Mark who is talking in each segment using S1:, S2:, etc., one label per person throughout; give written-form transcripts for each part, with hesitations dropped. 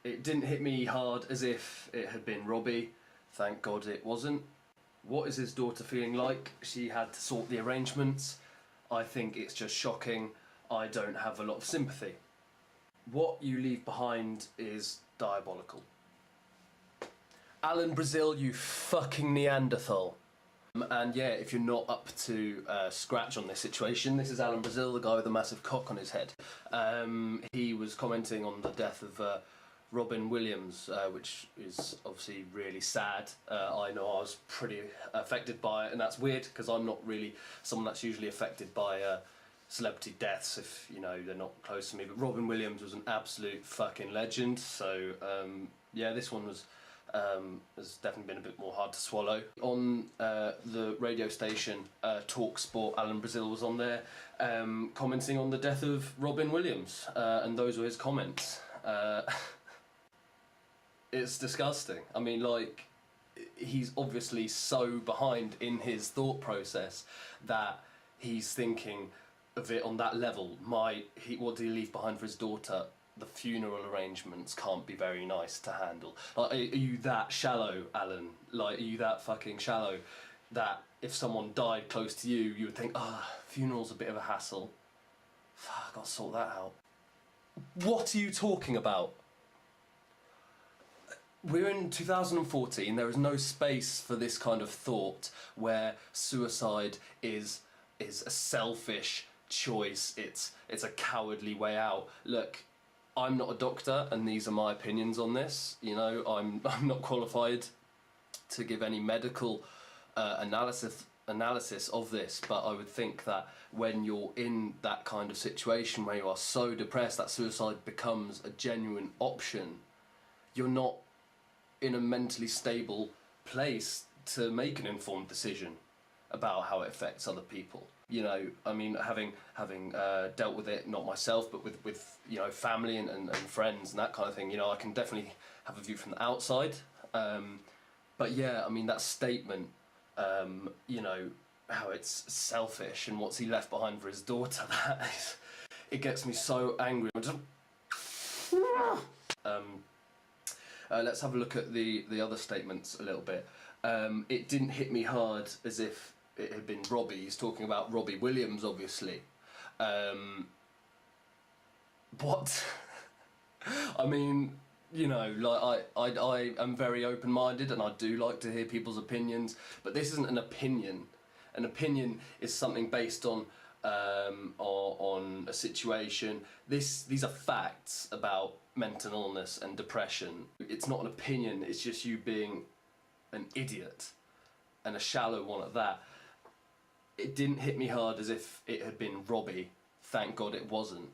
S1: It didn't hit me hard as if it had been Robbie. Thank God it wasn't. What is his daughter feeling like? She had to sort the arrangements. I think it's just shocking. I don't have a lot of sympathy. What you leave behind is diabolical. Alan Brazil, you fucking Neanderthal. And yeah, if you're not up to scratch on this situation, this is Alan Brazil, the guy with the massive cock on his head. He was commenting on the death of Robin Williams, which is obviously really sad. I know I was pretty affected by it, and that's weird because I'm not really someone that's usually affected by celebrity deaths if, you know, they're not close to me. But Robin Williams was an absolute fucking legend, so yeah, this one was has definitely been a bit more hard to swallow. On the radio station Talksport, Alan Brazil was on there commenting on the death of Robin Williams, and those were his comments. It's disgusting. I mean, like, he's obviously so behind in his thought process that he's thinking of it on that level. What did he leave behind for his daughter? The funeral arrangements can't be very nice to handle. Like, are you that shallow, Alan? Like, are you that fucking shallow that if someone died close to you, you would think, funeral's a bit of a hassle. Fuck, I'll sort that out. What are you talking about? We're in 2014, there is no space for this kind of thought where suicide is a selfish choice, it's a cowardly way out. Look, I'm not a doctor, and these are my opinions on this. You know, I'm not qualified to give any medical analysis of this, but I would think that when you're in that kind of situation where you are so depressed that suicide becomes a genuine option, you're not in a mentally stable place to make an informed decision about how it affects other people. You know, I mean, having dealt with it, not myself, but with you know, family and friends and that kind of thing, you know, I can definitely have a view from the outside. But yeah, I mean, that statement, you know, how it's selfish and what's he left behind for his daughter, it gets me so angry. Let's have a look at the other statements a little bit. It didn't hit me hard as if it had been Robbie. He's talking about Robbie Williams, obviously. What? I mean, you know, like I am very open-minded and I do like to hear people's opinions, but this isn't an opinion. An opinion is something based on a situation. These are facts about mental illness and depression. It's not an opinion, it's just you being an idiot, and a shallow one at that. It didn't hit me hard as if it had been Robbie. Thank God it wasn't.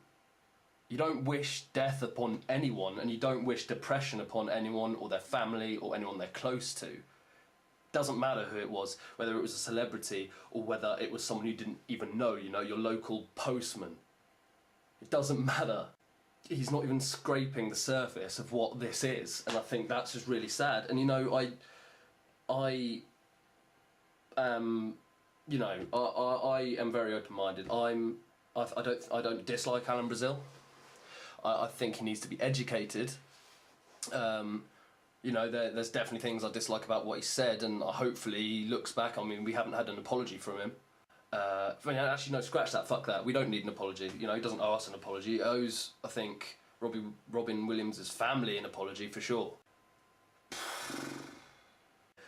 S1: You don't wish death upon anyone, and you don't wish depression upon anyone or their family or anyone they're close to. Doesn't matter who it was, whether it was a celebrity or whether it was someone you didn't even know, you know, your local postman. It doesn't matter. He's not even scraping the surface of what this is, and I think that's just really sad. And you know, I am very open-minded. I don't dislike Alan Brazil. I think he needs to be educated. You know, there's definitely things I dislike about what he said, and hopefully he looks back. I mean, we haven't had an apology from him. Actually, no, scratch that, fuck that. We don't need an apology. You know, he doesn't owe us an apology. He owes, I think, Robin Williams' family an apology, for sure.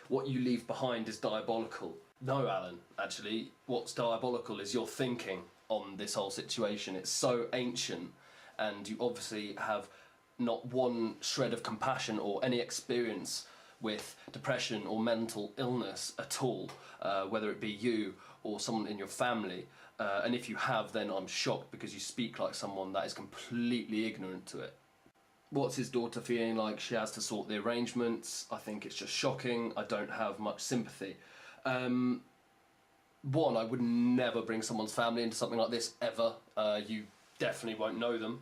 S1: What you leave behind is diabolical. No, Alan, actually, what's diabolical is your thinking on this whole situation. It's so ancient, and you obviously have not one shred of compassion or any experience with depression or mental illness at all, whether it be you or someone in your family. And if you have, then I'm shocked, because you speak like someone that is completely ignorant to it. What's his daughter feeling like? She has to sort the arrangements. I think it's just shocking. I don't have much sympathy. One, I would never bring someone's family into something like this, ever. You definitely won't know them.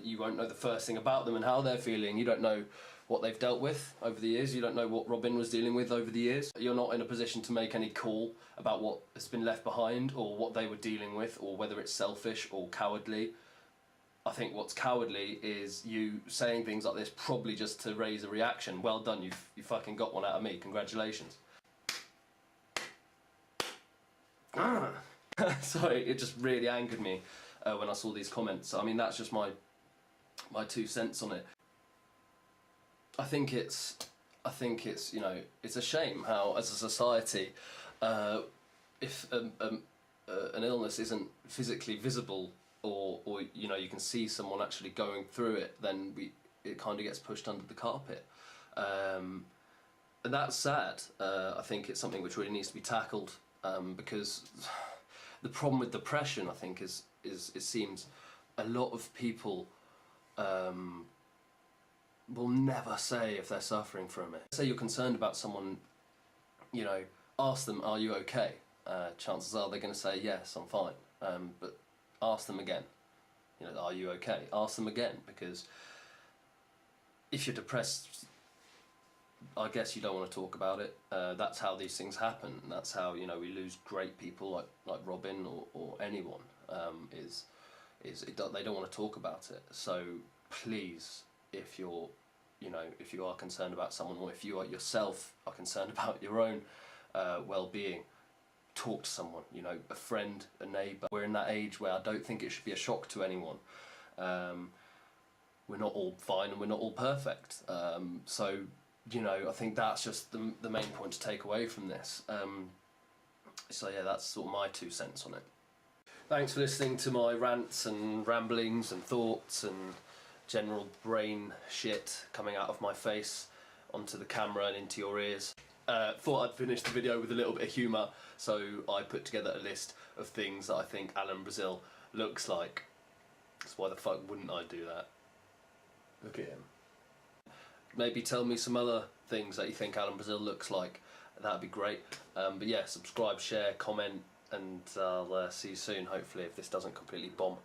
S1: You won't know the first thing about them and how they're feeling. You don't know what they've dealt with over the years. You don't know what Robin was dealing with over the years. You're not in a position to make any call about what has been left behind or what they were dealing with, or whether it's selfish or cowardly. I think what's cowardly is you saying things like this probably just to raise a reaction. Well done, you fucking got one out of me. Congratulations. Sorry, it just really angered me when I saw these comments. I mean, that's just my 2 cents on it. I think it's you know, it's a shame how as a society, if an illness isn't physically visible, or you know, you can see someone actually going through it, then it kind of gets pushed under the carpet, and that's sad. I think it's something which really needs to be tackled, because the problem with depression, I think, is it seems a lot of people will never say if they're suffering from it. Say you're concerned about someone, you know, ask them, are you okay? Chances are they're going to say, yes, I'm fine. But ask them again, you know, are you okay? Ask them again, because if you're depressed, I guess you don't want to talk about it. That's how these things happen. And that's how, you know, we lose great people like Robin or anyone. They don't want to talk about it. So please, if you are concerned about someone, or if you are yourself are concerned about your own well-being, talk to someone, you know, a friend, a neighbour. We're in that age where I don't think it should be a shock to anyone. We're not all fine and we're not all perfect. So, you know, I think that's just the main point to take away from this. So yeah, that's sort of my 2 cents on it. Thanks for listening to my rants and ramblings and thoughts and general brain shit coming out of my face onto the camera and into your ears. Thought I'd finish the video with a little bit of humour, so I put together a list of things that I think Alan Brazil looks like. So why the fuck wouldn't I do that? Look at him. Maybe tell me some other things that you think Alan Brazil looks like. That'd be great. But yeah, subscribe, share, comment, and I'll see you soon, hopefully, if this doesn't completely bomb.